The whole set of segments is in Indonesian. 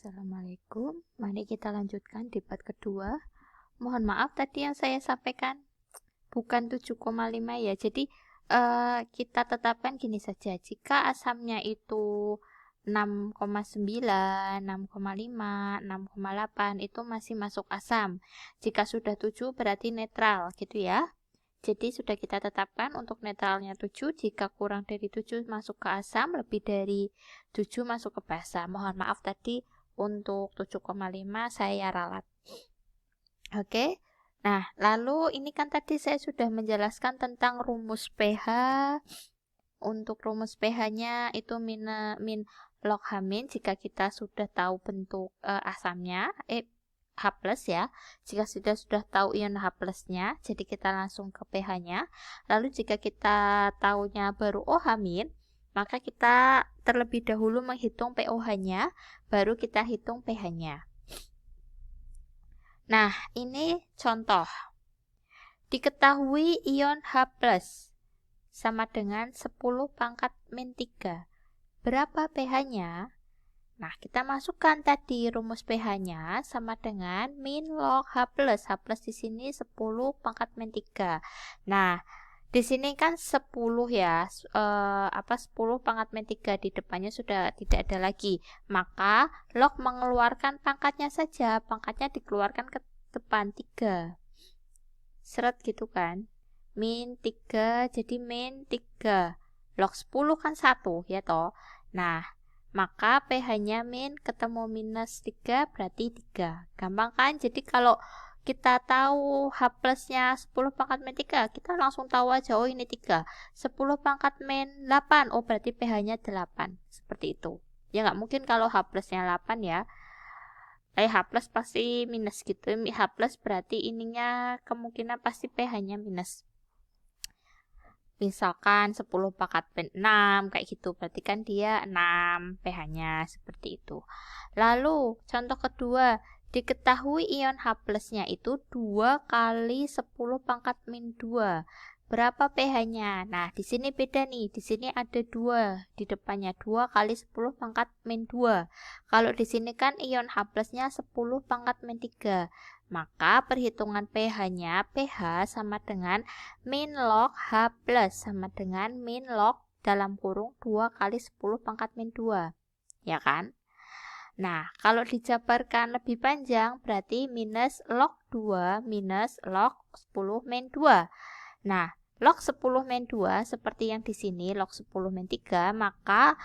Assalamualaikum, mari kita lanjutkan debat kedua. Mohon maaf tadi yang saya sampaikan bukan 7,5 ya. Jadi kita tetapkan gini saja. Jika asamnya itu 6,9, 6,5, 6,8 itu masih masuk asam. Jika sudah 7 berarti netral gitu ya. Jadi sudah kita tetapkan untuk netralnya 7, jika kurang dari 7 masuk ke asam, lebih dari 7 masuk ke basa. Mohon maaf tadi untuk 7,5 saya ralat. Oke. Nah, lalu ini kan tadi saya sudah menjelaskan tentang rumus pH. Untuk rumus pH-nya itu min log H min jika kita sudah tahu bentuk asamnya, H plus ya. Jika sudah tahu ion H plusnya, jadi kita langsung ke pH-nya. Lalu jika kita tahunya baru OH min, maka kita terlebih dahulu menghitung pOH-nya, baru kita hitung pH-nya. Nah, ini contoh. Diketahui ion H+ sama dengan 10 pangkat min 3. Berapa pH-nya? Nah, kita masukkan tadi rumus pH-nya sama dengan min log H+. H+ di sini 10 pangkat min 3. Nah, di sini kan 10 ya, 10 pangkat min 3 di depannya sudah tidak ada lagi. Maka log mengeluarkan pangkatnya saja, pangkatnya dikeluarkan ke depan 3. Seret gitu kan. Min 3 jadi min 3. Log 10 kan 1 ya toh. Nah, maka pH-nya min ketemu minus 3 berarti 3. Gampang kan? Jadi kalau kita tahu H plusnya 10 pangkat min 3, kita langsung tahu aja, oh ini 3. 10 pangkat min 8, oh berarti pH-nya 8. Seperti itu. Ya nggak mungkin kalau H plusnya 8 ya. H plus pasti minus gitu. H plus berarti ininya kemungkinan pasti pH-nya minus. Misalkan 10 pangkat min 6 kayak gitu, berarti kan dia 6 pH-nya seperti itu. Lalu contoh kedua, diketahui ion H plusnya itu 2 kali 10 pangkat min 2. Berapa pH-nya? Nah, di sini beda nih. Di sini ada 2 di depannya. 2 kali 10 pangkat min 2. Kalau di sini kan ion H plusnya 10 pangkat min 3. Maka perhitungan pH-nya, pH sama dengan min log H plus sama dengan min log dalam kurung 2 kali 10 pangkat min 2. Ya kan? Nah, kalau dijabarkan lebih panjang berarti minus log 2 minus log 10 min 2. Nah, log 10 min 2 seperti yang di sini log 10 min 3, maka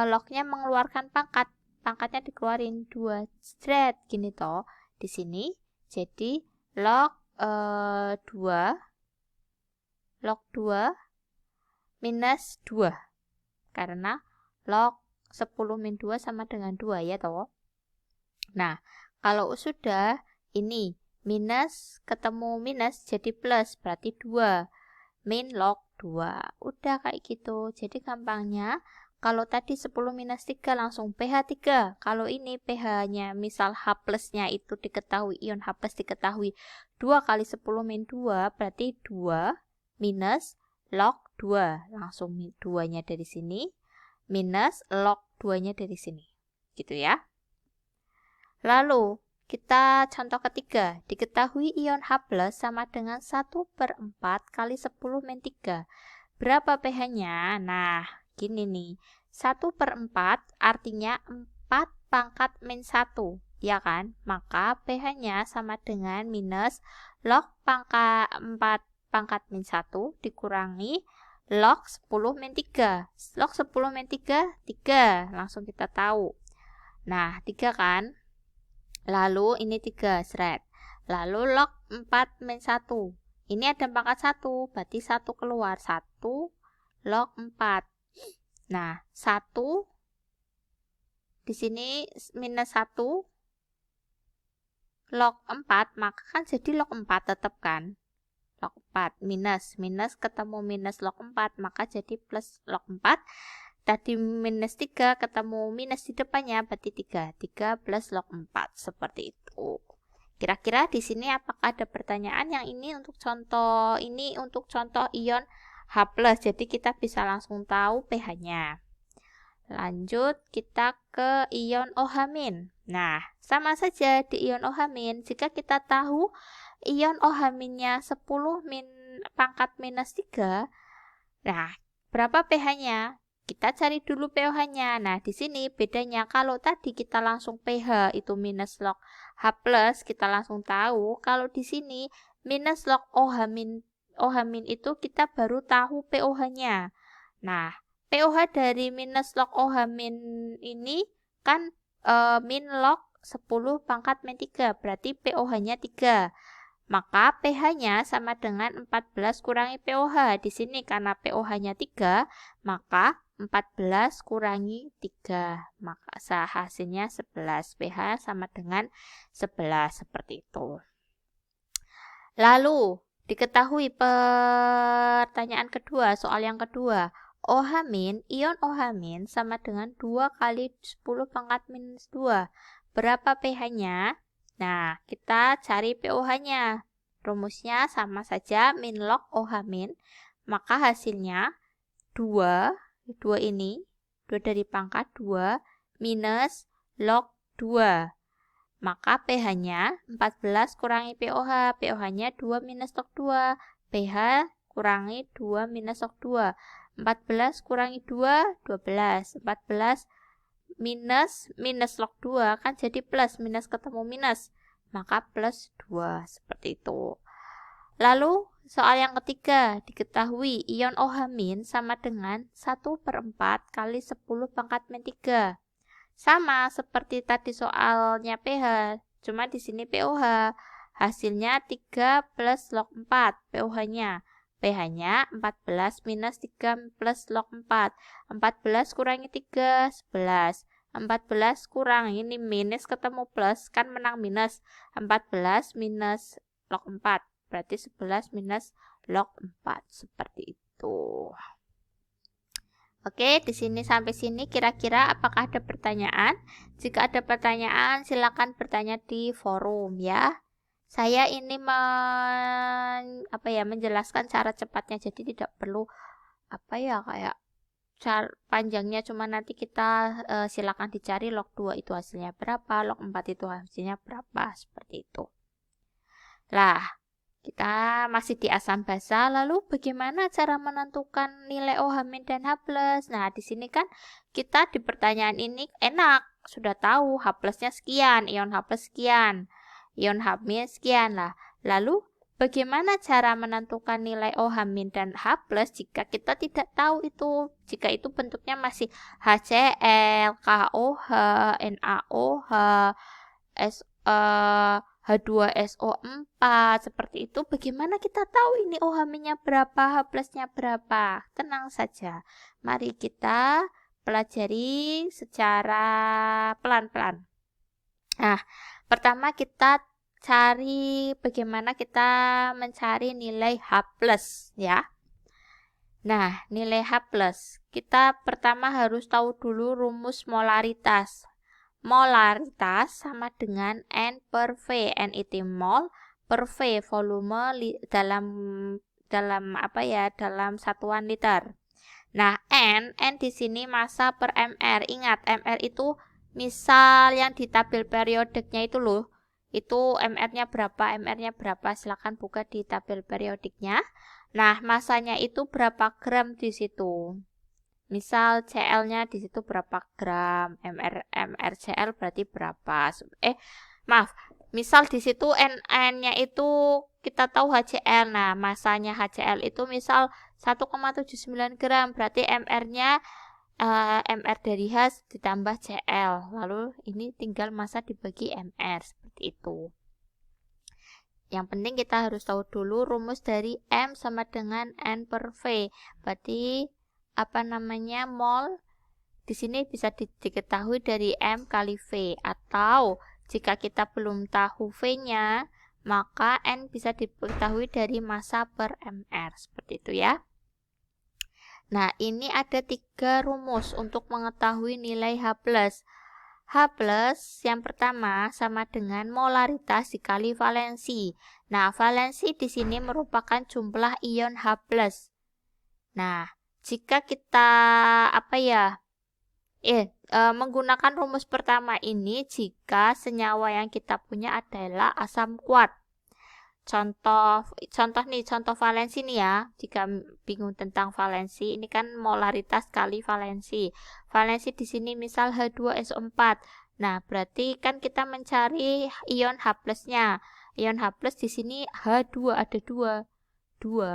lognya mengeluarkan pangkat. Pangkatnya dikeluarin 2 straight gini toh. Di sini jadi log 2 minus 2 karena log 10 min 2 sama dengan 2 ya toh. Nah, kalau sudah ini minus ketemu minus jadi plus berarti 2 min log 2. Udah kayak gitu. Jadi gampangnya kalau tadi 10 minus 3 langsung pH 3. Kalau ini pH-nya misal H plusnya itu diketahui, ion H plus diketahui 2 kali 10 min 2 berarti 2 minus log 2. Langsung 2-nya dari sini minus log 2-nya dari sini. Gitu ya. Lalu kita contoh ketiga, diketahui ion H plus sama dengan 1/4 kali 10 min 3. Berapa pH-nya? Nah, gini nih. 1/4 artinya 4 pangkat min 1, ya kan? Maka pH-nya sama dengan minus log pangkat 4 pangkat min 1 dikurangi log 10 min 3. Log 10 min 3, 3. Langsung kita tahu. Nah, 3 kan? Lalu ini 3, seret. Lalu log 4 min 1. Ini ada pangkat 1, berarti 1 keluar. 1 log 4. Nah, 1 di sini minus 1 log 4, maka kan jadi log 4 tetap kan? Log 4 minus ketemu minus log 4, maka jadi plus log 4. Tadi minus 3 ketemu minus di depannya berarti 3. 3 plus log 4 seperti itu. Kira-kira di sini apakah ada pertanyaan? Yang ini untuk contoh ion H+. Jadi kita bisa langsung tahu pH-nya. Lanjut kita ke ion OH-. Nah, sama saja di ion OH-, jika kita tahu ion OH-nya 10 pangkat minus 3, nah, berapa pH-nya? Kita cari dulu pH-nya. Nah, di sini bedanya kalau tadi kita langsung pH itu minus log H+, kita langsung tahu. Kalau di sini minus log OH- itu kita baru tahu pOH-nya. Nah, pOH dari minus log OH- ini kan min log 10 pangkat min 3, berarti pOH-nya 3. Maka pH-nya sama dengan 14 kurangi pOH. Di sini karena pOH-nya 3, maka 14 kurangi 3. Maka hasilnya 11. pH sama dengan 11, seperti itu. Lalu, diketahui pertanyaan kedua, soal yang kedua. OH-, ion OH- sama dengan 2 kali 10 pangkat minus 2. Berapa pH-nya? Nah, kita cari pOH-nya. Rumusnya sama saja, min log OH-, maka hasilnya 2 ini, 2 dari pangkat 2, minus log 2. Maka pH-nya 14 kurangi pOH. pOH-nya 2 minus log 2. pH kurangi 2 minus log 2. 14 kurangi 2, 12. 14 minus log 2 kan jadi plus, minus ketemu minus, maka plus 2, seperti itu. Lalu soal yang ketiga, diketahui ion OH- sama dengan 1/4 kali 10 pangkat min 3. Sama seperti tadi soalnya pH, cuma di sini pOH. Hasilnya 3 plus log 4 pOH-nya. pH-nya 14 minus 3 plus log 4. 14 kurangi 3, 11. 14 kurang, ini minus ketemu plus, kan menang minus. 14 minus log 4, berarti 11 minus log 4, seperti itu. Oke, di sini sampai sini kira-kira apakah ada pertanyaan? Jika ada pertanyaan, silakan bertanya di forum ya. Saya ini menjelaskan cara cepatnya, jadi tidak perlu kayak panjangnya, cuma nanti kita silakan dicari log 2 itu hasilnya berapa, log 4 itu hasilnya berapa, seperti itu. Lah, kita masih di asam basa, lalu bagaimana cara menentukan nilai OH- dan H+? Nah, di sini kan kita di pertanyaan ini enak, sudah tahu H+-nya sekian, ion H+ sekian, ion H- sekian lah. Lalu bagaimana cara menentukan nilai OH- dan H+ jika kita tidak tahu itu, jika itu bentuknya masih HCl, KOH, NaOH, H2SO4, seperti itu. Bagaimana kita tahu ini OH-nya berapa, H+-nya berapa? Tenang saja. Mari kita pelajari secara pelan-pelan. Nah, pertama kita cari bagaimana kita mencari nilai H+ ya. Nah, nilai H+, kita pertama harus tahu dulu rumus molaritas. Molaritas sama dengan N per V. N itu mol, per V volume dalam satuan liter. Nah, N di sini massa per mR. Ingat, mR itu misal yang di tabel periodiknya itu loh. Itu mR-nya berapa? Silakan buka di tabel periodiknya. Nah, massanya itu berapa gram di situ. Misal Cl-nya di situ berapa gram, MrCl berarti berapa? Misal di situ N-nya itu kita tahu HCl. Nah, masanya HCl itu misal 1,79 gram, berarti MR-nya MR dari H ditambah Cl. Lalu ini tinggal massa dibagi MR, seperti itu. Yang penting kita harus tahu dulu rumus dari M sama dengan N per V. Berarti mol di sini bisa diketahui dari M kali V, atau jika kita belum tahu V-nya, maka N bisa diketahui dari massa per mR, seperti itu ya. Nah, ini ada 3 rumus untuk mengetahui nilai H+. H+ yang pertama sama dengan molaritas dikali valensi. Nah, valensi di sini merupakan jumlah ion H+. Nah, jika kita menggunakan rumus pertama ini jika senyawa yang kita punya adalah asam kuat. Contoh valensi nih ya. Jika bingung tentang valensi, ini kan molaritas kali valensi. Valensi di sini misal H2SO4. Nah, berarti kan kita mencari ion H+-nya. Ion H+ di sini H2 ada 2.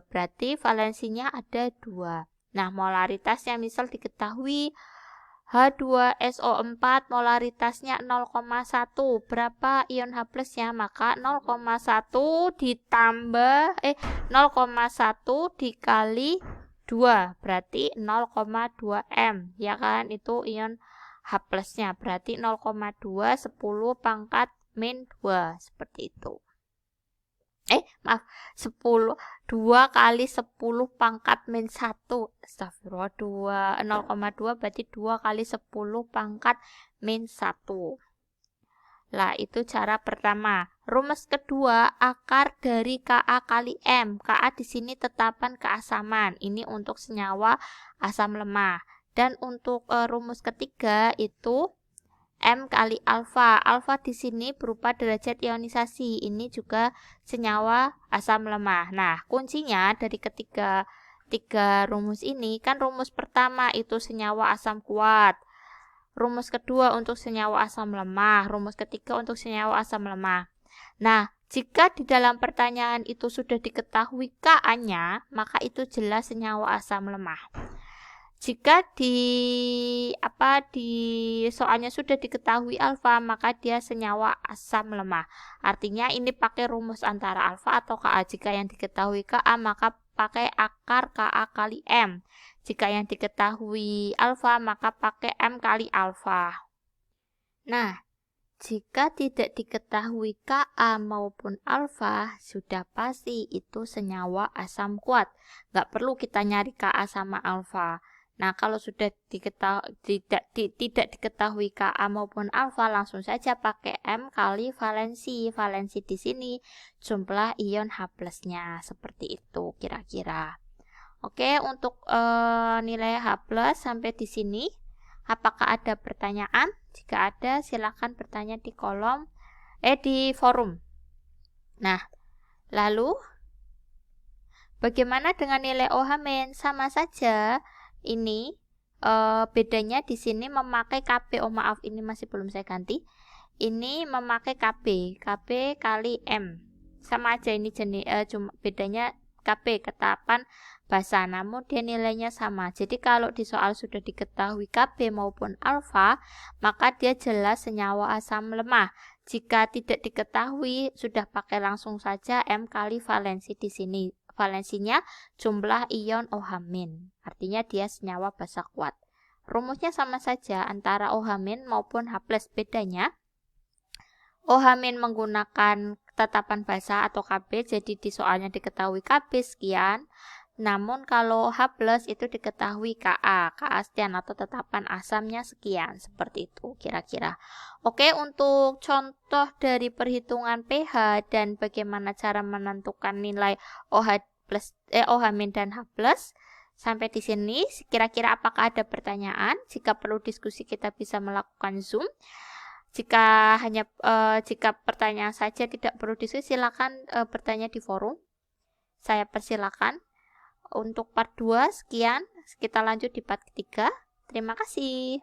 Berarti valensinya ada 2. Nah, molaritasnya misal diketahui H2SO4 molaritasnya 0,1. Berapa ion H+-nya? Maka 0,1 ditambah 0,1 dikali 2 berarti 0,2 M, ya kan? Itu ion H+-nya. Berarti 0,2 10 pangkat min 2 seperti itu. 2 kali 10 pangkat min 1. Astagfirullah, 0,2 berarti 2 kali 10 pangkat min 1. Lah, itu cara pertama. Rumus kedua, akar dari Ka kali M. Ka di sini tetapan keasaman. Ini untuk senyawa asam lemah. Dan untuk rumus ketiga itu M kali alfa. Alfa di sini berupa derajat ionisasi. Ini juga senyawa asam lemah. Nah, kuncinya dari tiga rumus ini, kan rumus pertama itu senyawa asam kuat. Rumus kedua untuk senyawa asam lemah. Rumus ketiga untuk senyawa asam lemah. Nah, jika di dalam pertanyaan itu sudah diketahui Ka-nya, maka itu jelas senyawa asam lemah. Jika di soalnya sudah diketahui alfa, maka dia senyawa asam lemah. Artinya ini pakai rumus antara alfa atau Ka. Jika yang diketahui Ka, maka pakai akar Ka kali M. Jika yang diketahui alfa, maka pakai M kali alfa. Nah, jika tidak diketahui Ka maupun alfa, sudah pasti itu senyawa asam kuat. Nggak perlu kita nyari Ka sama alfa. Nah, kalau sudah tidak diketahui Ka maupun alfa, langsung saja pakai M kali valensi. Valensi di sini jumlah ion H+-nya. Seperti itu kira-kira. Oke, untuk nilai H+ sampai di sini. Apakah ada pertanyaan? Jika ada, silakan bertanya di kolom di forum. Nah, lalu bagaimana dengan nilai OH-? Sama saja. Ini bedanya di sini memakai Kp. Oh maaf, ini masih belum saya ganti. Ini memakai Kp kali M. Sama aja, ini jenis cuma bedanya Kp ketetapan basa, namun dia nilainya sama. Jadi kalau di soal sudah diketahui Kp maupun alfa, maka dia jelas senyawa asam lemah. Jika tidak diketahui, sudah pakai langsung saja M kali valensi di sini. Valensinya jumlah ion OH-. Artinya dia senyawa basa kuat. Rumusnya sama saja antara OH- maupun H+. Bedanya OH- menggunakan tetapan basa atau Kb, jadi di soalnya diketahui Kb sekian. Namun kalau H+ itu diketahui Ka sekian atau tetapan asamnya sekian. Seperti itu kira-kira. Oke, untuk contoh dari perhitungan pH dan bagaimana cara menentukan nilai OH+ dan H+, sampai di sini. Kira-kira apakah ada pertanyaan? Jika perlu diskusi, kita bisa melakukan Zoom. Jika pertanyaan saja tidak perlu diskusi, silakan bertanya di forum. Saya persilakan. Untuk part 2 sekian, kita lanjut di part ketiga. Terima kasih.